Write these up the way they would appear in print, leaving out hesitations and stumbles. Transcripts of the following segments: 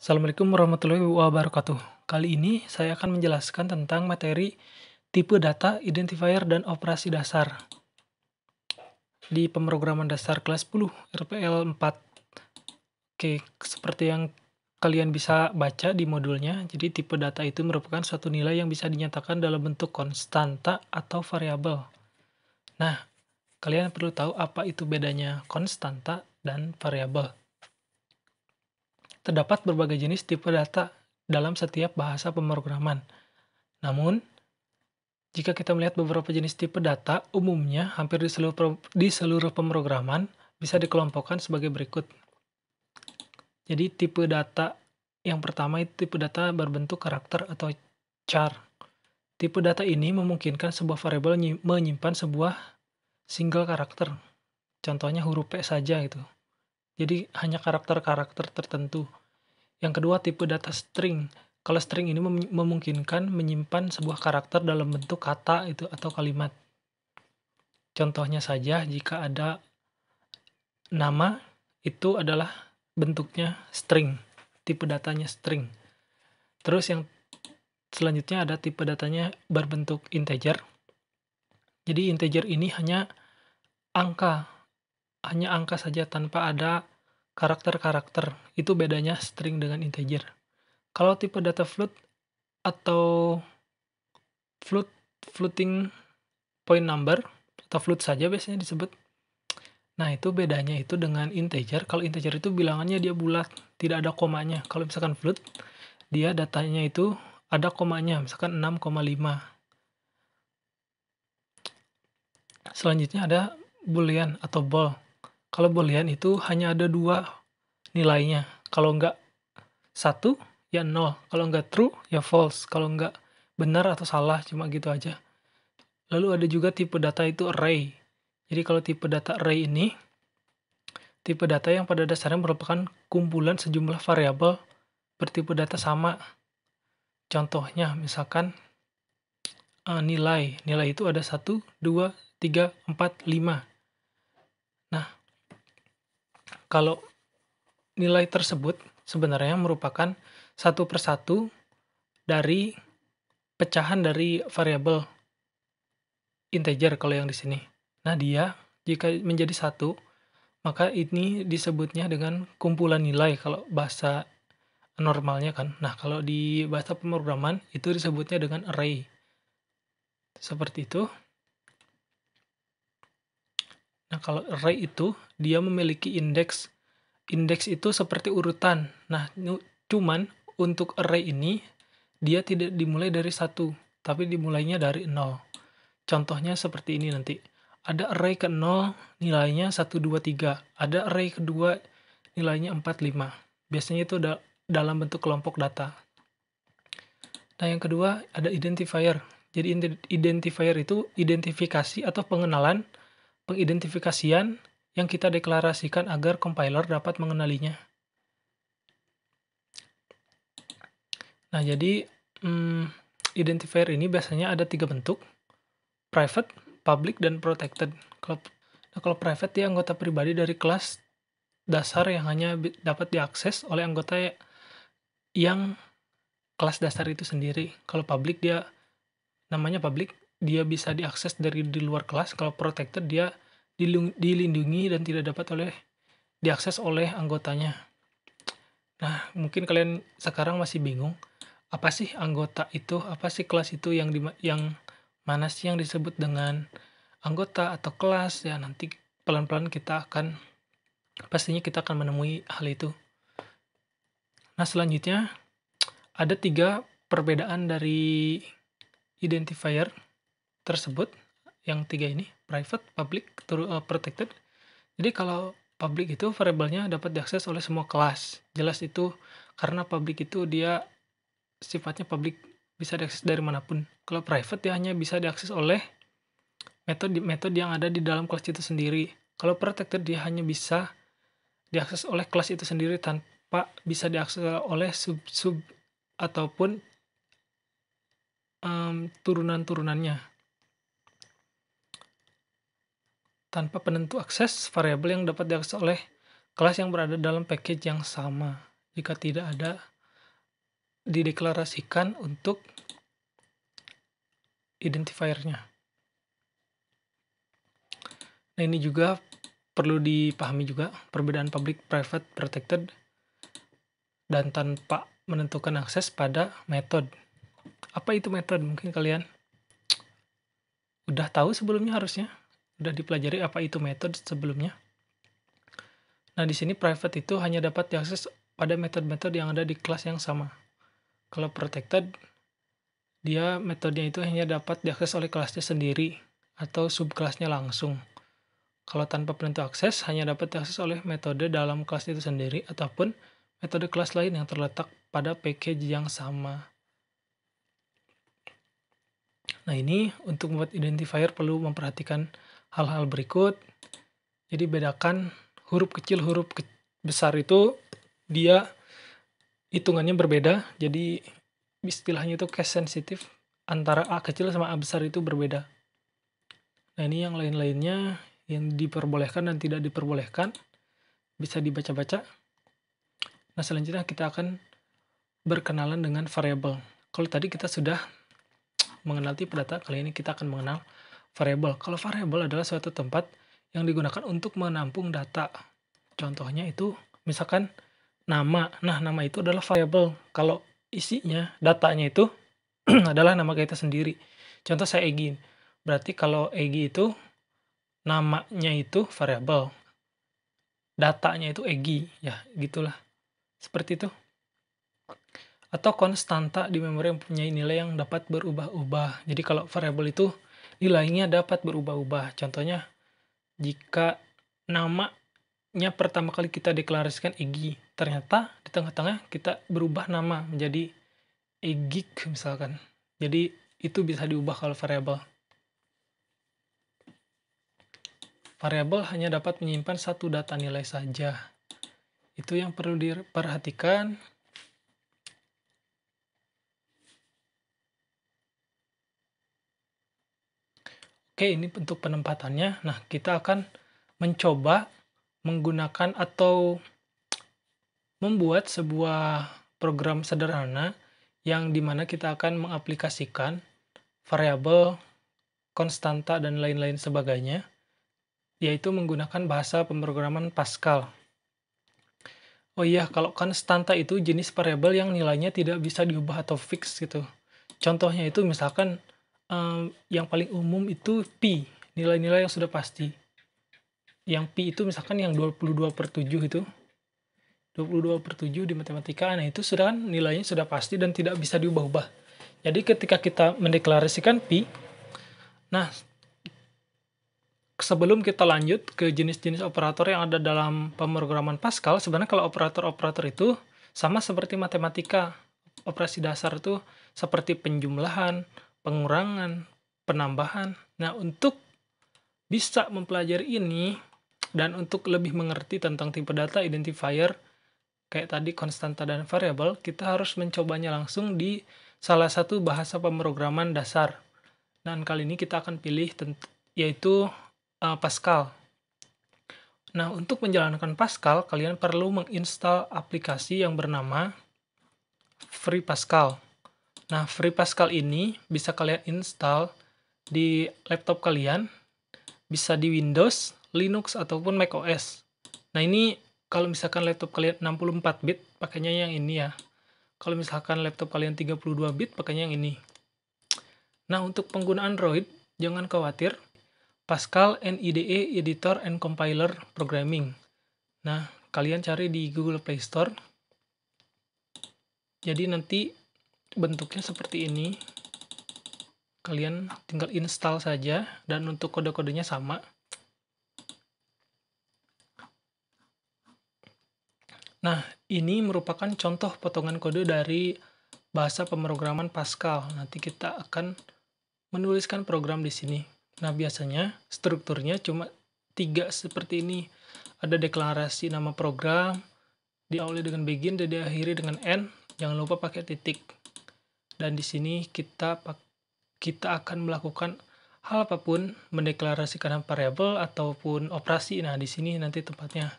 Assalamualaikum warahmatullahi wabarakatuh. Kali ini saya akan menjelaskan tentang materi tipe data, identifier, dan operasi dasar di pemrograman dasar kelas 10 RPL 4. Oke, seperti yang kalian bisa baca di modulnya, jadi tipe data itu merupakan suatu nilai yang bisa dinyatakan dalam bentuk konstanta atau variabel. Nah, kalian perlu tahu apa itu bedanya konstanta dan variabel. Terdapat berbagai jenis tipe data dalam setiap bahasa pemrograman. Namun, jika kita melihat beberapa jenis tipe data, umumnya hampir di seluruh pemrograman bisa dikelompokkan sebagai berikut. Jadi tipe data yang pertama itu tipe data berbentuk karakter atau char. Tipe data ini memungkinkan sebuah variabel menyimpan sebuah single karakter. Contohnya huruf P saja gitu. Jadi hanya karakter-karakter tertentu. Yang kedua tipe data string. Kalau string ini memungkinkan menyimpan sebuah karakter dalam bentuk kata itu atau kalimat. Contohnya saja jika ada nama itu adalah bentuknya string, tipe datanya string. Terus yang selanjutnya ada tipe datanya berbentuk integer. Jadi integer ini hanya angka saja tanpa ada karakter-karakter. Itu bedanya string dengan integer. Kalau tipe data float atau floating point number atau float saja biasanya disebut. Nah, itu bedanya itu dengan integer. Kalau integer itu bilangannya dia bulat, tidak ada komanya. Kalau misalkan float, dia datanya itu ada komanya, misalkan 6,5. Selanjutnya ada boolean atau bool. Kalau boolean itu hanya ada 2 nilainya. Kalau enggak 1, ya 0. Kalau enggak true, ya false. Kalau enggak benar atau salah, cuma gitu aja. Lalu ada juga tipe data itu array. Jadi kalau tipe data array ini, tipe data yang pada dasarnya merupakan kumpulan sejumlah variabel bertipe data sama. Contohnya misalkan nilai. Nilai itu ada 1, 2, 3, 4, 5. Nah, kalau nilai tersebut sebenarnya merupakan satu persatu dari pecahan dari variabel integer kalau yang di sini. Nah, dia jika menjadi satu, maka ini disebutnya dengan kumpulan nilai kalau bahasa normalnya kan. Nah, kalau di bahasa pemrograman itu disebutnya dengan array. Seperti itu. Nah, kalau array itu dia memiliki indeks. Indeks itu seperti urutan. Nah, cuman untuk array ini dia tidak dimulai dari 1, tapi dimulainya dari 0. Contohnya seperti ini nanti. Ada array ke 0 nilainya 1, 2, 3. Ada array kedua nilainya 4, 5. Biasanya itu dalam bentuk kelompok data. Nah, yang kedua ada identifier. Jadi identifier itu identifikasi atau pengidentifikasian yang kita deklarasikan agar compiler dapat mengenalinya. Nah, jadi identifier ini biasanya ada 3 bentuk. Private, public, dan protected. Kalau private dia anggota pribadi dari kelas dasar yang hanya dapat diakses oleh anggota yang kelas dasar itu sendiri. Kalau public dia namanya public, dia bisa diakses dari di luar kelas. Kalau protected dia dilindungi dan tidak dapat diakses oleh anggotanya. Nah, mungkin kalian sekarang masih bingung, apa sih anggota itu? Apa sih kelas itu yang mana sih yang disebut dengan anggota atau kelas? Ya, nanti pelan-pelan pastinya kita akan menemui hal itu. Nah, selanjutnya ada 3 perbedaan dari identifier tersebut. Yang 3 ini, private, public, protected. Jadi kalau public itu variabelnya dapat diakses oleh semua kelas. Jelas itu karena public itu dia sifatnya public, bisa diakses dari manapun. Kalau private dia hanya bisa diakses oleh metode yang ada di dalam kelas itu sendiri. Kalau protected dia hanya bisa diakses oleh kelas itu sendiri tanpa bisa diakses oleh sub ataupun turunan-turunannya. Tanpa penentu akses variabel yang dapat diakses oleh kelas yang berada dalam package yang sama. Jika tidak ada dideklarasikan untuk identifier-nya. Nah, ini juga perlu dipahami juga perbedaan public, private, protected, dan tanpa menentukan akses pada method. Apa itu method? Mungkin kalian udah tahu sebelumnya harusnya. Udah dipelajari apa itu method sebelumnya. Nah, di sini private itu hanya dapat diakses pada metode-metode yang ada di kelas yang sama. Kalau protected, dia metodenya itu hanya dapat diakses oleh kelasnya sendiri atau subkelasnya langsung. Kalau tanpa penentu akses, hanya dapat diakses oleh metode dalam kelas itu sendiri ataupun metode kelas lain yang terletak pada package yang sama. Nah, ini untuk membuat identifier perlu memperhatikan hal-hal berikut. Jadi bedakan huruf kecil, besar itu dia hitungannya berbeda. Jadi istilahnya itu case sensitive, antara A kecil sama A besar itu berbeda. Nah, ini yang lain-lainnya yang diperbolehkan dan tidak diperbolehkan bisa dibaca-baca. Nah, selanjutnya kita akan berkenalan dengan variabel. Kalau tadi kita sudah mengenal tipe data, kali ini kita akan mengenal variabel. Kalau variabel adalah suatu tempat yang digunakan untuk menampung data. Contohnya itu misalkan nama. Nah, nama itu adalah variabel. Kalau isinya, datanya itu adalah nama kita sendiri. Contoh saya Egi. Berarti kalau Egi itu namanya itu variabel. Datanya itu Egi. Ya, gitulah. Seperti itu. Atau konstanta di memori yang mempunyai nilai yang dapat berubah-ubah. Jadi kalau variabel itu nilainya dapat berubah-ubah. Contohnya, jika namanya pertama kali kita deklarasikan Egi, ternyata di tengah-tengah kita berubah nama menjadi Egik misalkan. Jadi itu bisa diubah kalau variabel. Variabel hanya dapat menyimpan satu data nilai saja. Itu yang perlu diperhatikan. Oke, ini untuk penempatannya. Nah, kita akan mencoba menggunakan atau membuat sebuah program sederhana yang dimana kita akan mengaplikasikan variabel, konstanta, dan lain-lain sebagainya, yaitu menggunakan bahasa pemrograman Pascal. Oh iya, kalau konstanta itu jenis variabel yang nilainya tidak bisa diubah atau fix gitu. Contohnya itu misalkan yang paling umum itu pi, nilai-nilai yang sudah pasti. Yang pi itu misalkan yang 22/7 itu. 22/7 di matematika, nah itu sudah kan nilainya sudah pasti dan tidak bisa diubah-ubah. Jadi ketika kita mendeklarasikan pi, nah sebelum kita lanjut ke jenis-jenis operator yang ada dalam pemrograman Pascal, sebenarnya kalau operator-operator itu sama seperti matematika. Operasi dasar itu seperti penjumlahan, pengurangan, penambahan. Nah, untuk bisa mempelajari ini dan untuk lebih mengerti tentang tipe data identifier kayak tadi konstanta dan variabel, kita harus mencobanya langsung di salah satu bahasa pemrograman dasar. Dan kali ini kita akan pilih yaitu Pascal. Nah, untuk menjalankan Pascal, kalian perlu menginstal aplikasi yang bernama Free Pascal. Nah, Free Pascal ini bisa kalian install di laptop kalian, bisa di Windows, Linux, ataupun macOS. Nah, ini kalau misalkan laptop kalian 64 bit, pakainya yang ini ya. Kalau misalkan laptop kalian 32 bit, pakainya yang ini. Nah, untuk pengguna Android, jangan khawatir. Pascal NIDE Editor and Compiler Programming. Nah, kalian cari di Google Play Store. Jadi nanti bentuknya seperti ini. Kalian tinggal install saja dan untuk kode-kodenya sama. Nah, ini merupakan contoh potongan kode dari bahasa pemrograman Pascal. Nanti kita akan menuliskan program di sini. Nah, biasanya strukturnya cuma 3 seperti ini. Ada deklarasi nama program, diawali dengan begin dan diakhiri dengan end. Jangan lupa pakai titik. Dan di sini kita akan melakukan hal apapun, mendeklarasikan variabel ataupun operasi. Nah, di sini nanti tempatnya.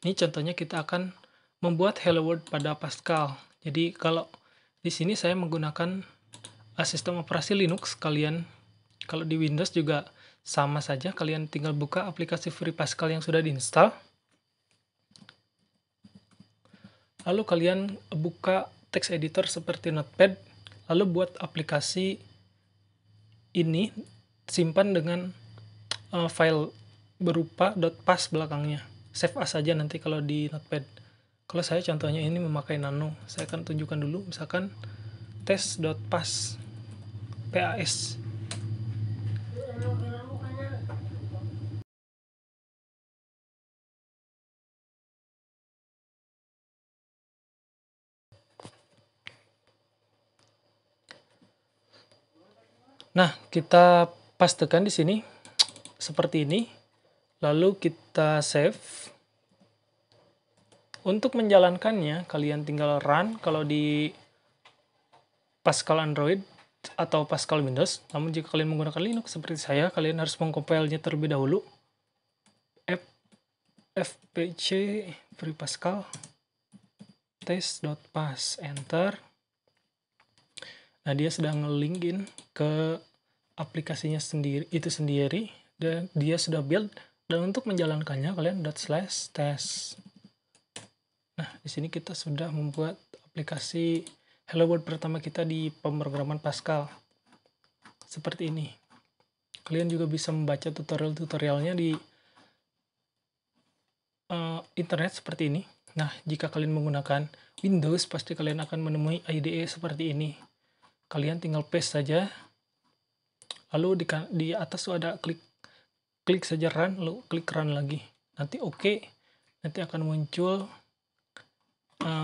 Ini contohnya kita akan membuat hello world pada Pascal. Jadi kalau Di sini saya menggunakan sistem operasi Linux. Kalian kalau di Windows juga sama saja, kalian tinggal buka aplikasi Free Pascal yang sudah diinstal. Lalu kalian buka text editor seperti Notepad, lalu buat aplikasi ini, simpan dengan file berupa .pas belakangnya. Save as saja nanti kalau di Notepad. Kalau saya contohnya ini memakai Nano, saya akan tunjukkan dulu, misalkan tes.pas PAS. Nah, kita pastekan di sini seperti ini. Lalu kita save. Untuk menjalankannya, kalian tinggal run kalau di Pascal Android atau Pascal Windows. Namun jika kalian menggunakan Linux seperti saya, kalian harus mengcompile-nya terlebih dahulu. fpc free pascal test.pas, enter. Nah, dia sedang nge-linkin ke aplikasinya sendiri dan dia sudah build, dan untuk menjalankannya kalian /test. Nah, di sini kita sudah membuat aplikasi Hello World pertama kita di pemrograman Pascal. Seperti ini. Kalian juga bisa membaca tutorial-tutorialnya di internet seperti ini. Nah, jika kalian menggunakan Windows, pasti kalian akan menemui IDE seperti ini. Kalian tinggal paste saja, lalu di atas tuh ada klik saja run, lalu klik run lagi. Nanti oke, nanti akan muncul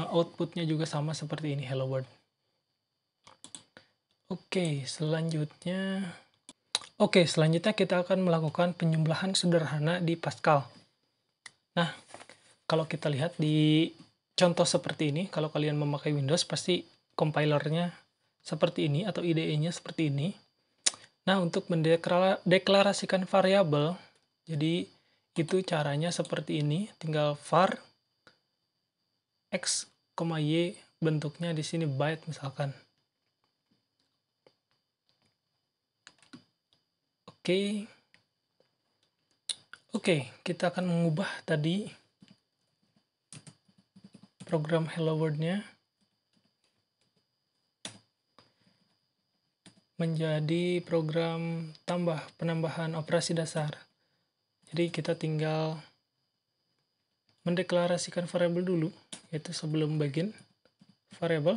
outputnya juga sama seperti ini, Hello World. Oke, selanjutnya kita akan melakukan penjumlahan sederhana di Pascal. Nah, kalau kita lihat di contoh seperti ini, kalau kalian memakai Windows, pasti compilernya seperti ini atau IDE-nya seperti ini. Nah, untuk mendeklarasikan variabel, jadi itu caranya seperti ini, tinggal var x, y, bentuknya di sini byte misalkan. Oke, kita akan mengubah tadi program Hello World-nya menjadi program penambahan operasi dasar. Jadi kita tinggal mendeklarasikan variabel dulu, yaitu sebelum begin variabel.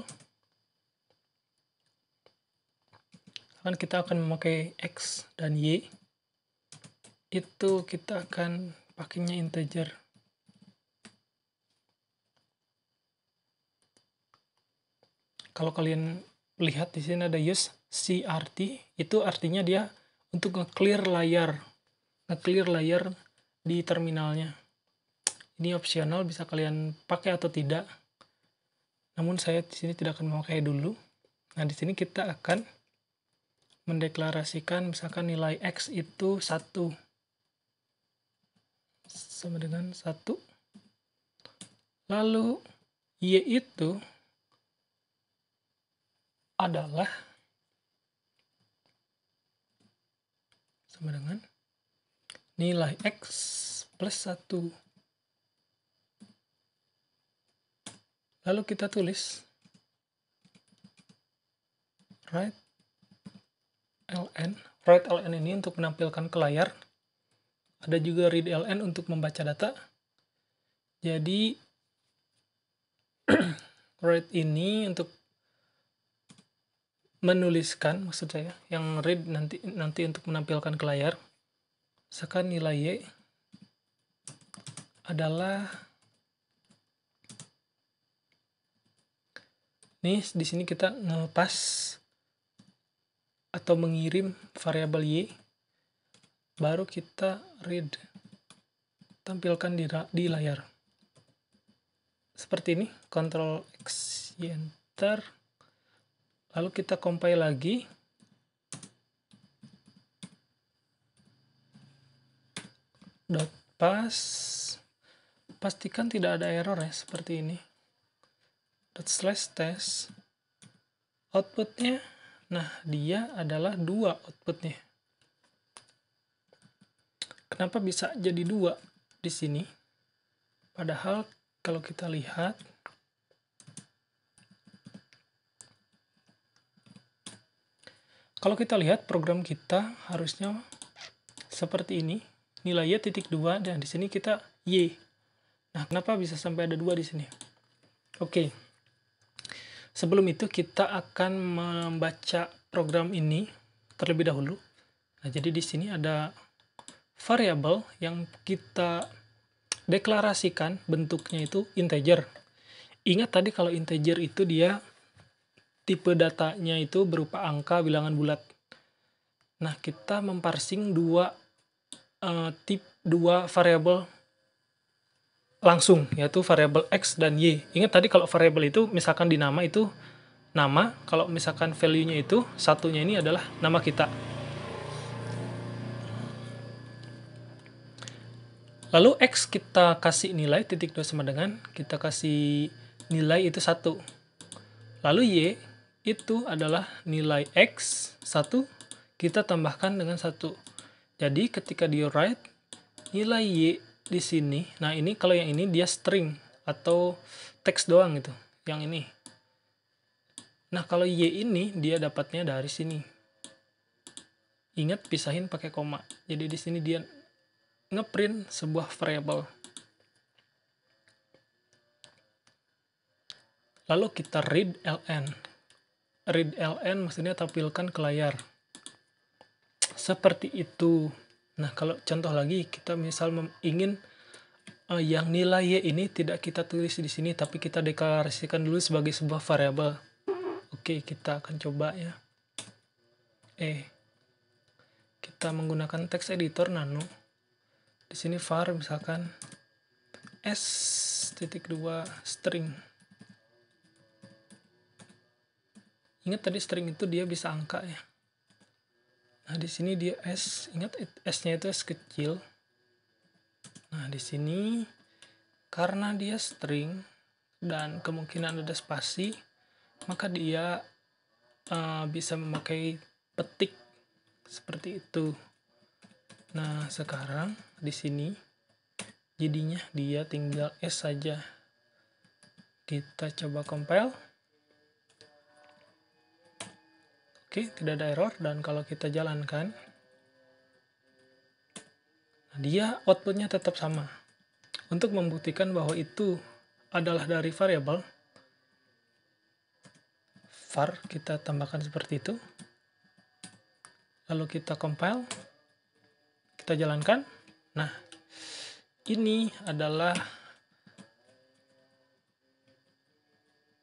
Kan kita akan memakai x dan y. Itu kita akan pakainya integer. Kalau kalian lihat di sini ada use crt, itu artinya dia untuk nge-clear layar di terminalnya. Ini opsional, bisa kalian pakai atau tidak. Namun saya di sini tidak akan memakai dulu. Nah, di sini kita akan mendeklarasikan misalkan nilai x itu 1 sama dengan 1. Lalu y itu adalah sama dengan nilai x plus 1. Lalu kita tulis write ln ini untuk menampilkan ke layar. Ada juga read ln untuk membaca data. Jadi write ini untuk menuliskan, maksud saya, yang read nanti untuk menampilkan ke layar. Misalkan nilai y adalah nih, di sini kita ngepas atau mengirim variabel y, baru kita read, tampilkan di layar. Seperti ini, Ctrl X, Y, enter. Lalu kita compile lagi. .pas. Pastikan tidak ada error ya, seperti ini. /test. outputnya. Nah, dia adalah 2 outputnya. Kenapa bisa jadi 2 di sini? Padahal kalau kita lihat, program kita harusnya seperti ini. Nilai y titik 2 dan di sini kita y. Nah, kenapa bisa sampai ada 2 di sini? Oke. Sebelum itu kita akan membaca program ini terlebih dahulu. Nah, jadi di sini ada variabel yang kita deklarasikan, bentuknya itu integer. Ingat tadi kalau integer itu dia tipe datanya itu berupa angka bilangan bulat. Nah, kita memparsing dua variabel langsung, yaitu variabel x dan y. Ingat tadi kalau variabel itu misalkan di nama itu nama, kalau misalkan value-nya itu satunya ini adalah nama kita. Lalu x kita kasih nilai titik 2 sama dengan, kita kasih nilai itu 1. Lalu y itu adalah nilai x 1, kita tambahkan dengan 1. Jadi ketika di write nilai y di sini, nah ini kalau yang ini dia string atau teks doang gitu, yang ini. Nah, kalau y ini dia dapatnya dari sini. Ingat pisahin pakai koma. Jadi di sini dia ngeprint sebuah variabel. Lalu kita read ln. Read ln maksudnya tampilkan ke layar. Seperti itu. Nah, kalau contoh lagi, kita misal ingin yang nilai y ini tidak kita tulis di sini, tapi kita deklarasikan dulu sebagai sebuah variabel. Oke, kita akan coba ya. Kita menggunakan text editor nano. Di sini var misalkan s.2 string. Ingat tadi string itu dia bisa angka ya. Nah, di sini dia s, ingat s-nya itu s kecil. Nah, di sini karena dia string dan kemungkinan ada spasi, maka dia bisa memakai petik seperti itu. Nah, sekarang di sini jadinya dia tinggal s saja. Kita coba compile. Oke, tidak ada error, dan kalau kita jalankan, dia outputnya tetap sama. Untuk membuktikan bahwa itu adalah dari variabel, var kita tambahkan seperti itu. Lalu kita compile, kita jalankan. Nah, ini adalah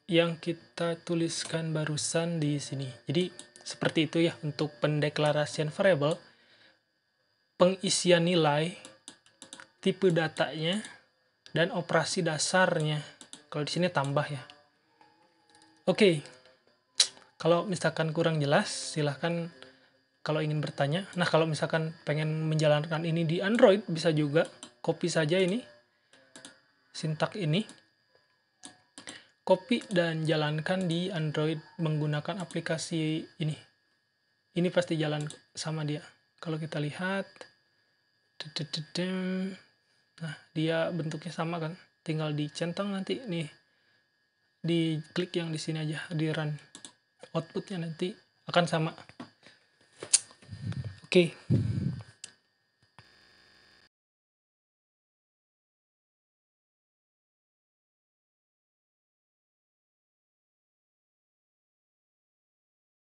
yang kita tuliskan barusan di sini. Jadi seperti itu ya untuk pendeklarasian variabel, pengisian nilai, tipe datanya, dan operasi dasarnya. Kalau di sini tambah ya. Oke. Kalau misalkan kurang jelas, silahkan kalau ingin bertanya. Nah, kalau misalkan pengen menjalankan ini di Android, bisa juga copy saja ini sintak ini. Copy dan jalankan di Android menggunakan aplikasi ini. Ini pasti jalan sama dia. Kalau kita lihat, nah dia bentuknya sama kan. Tinggal dicentang nanti nih. Di klik yang di sini aja, di run. Outputnya nanti akan sama. Oke.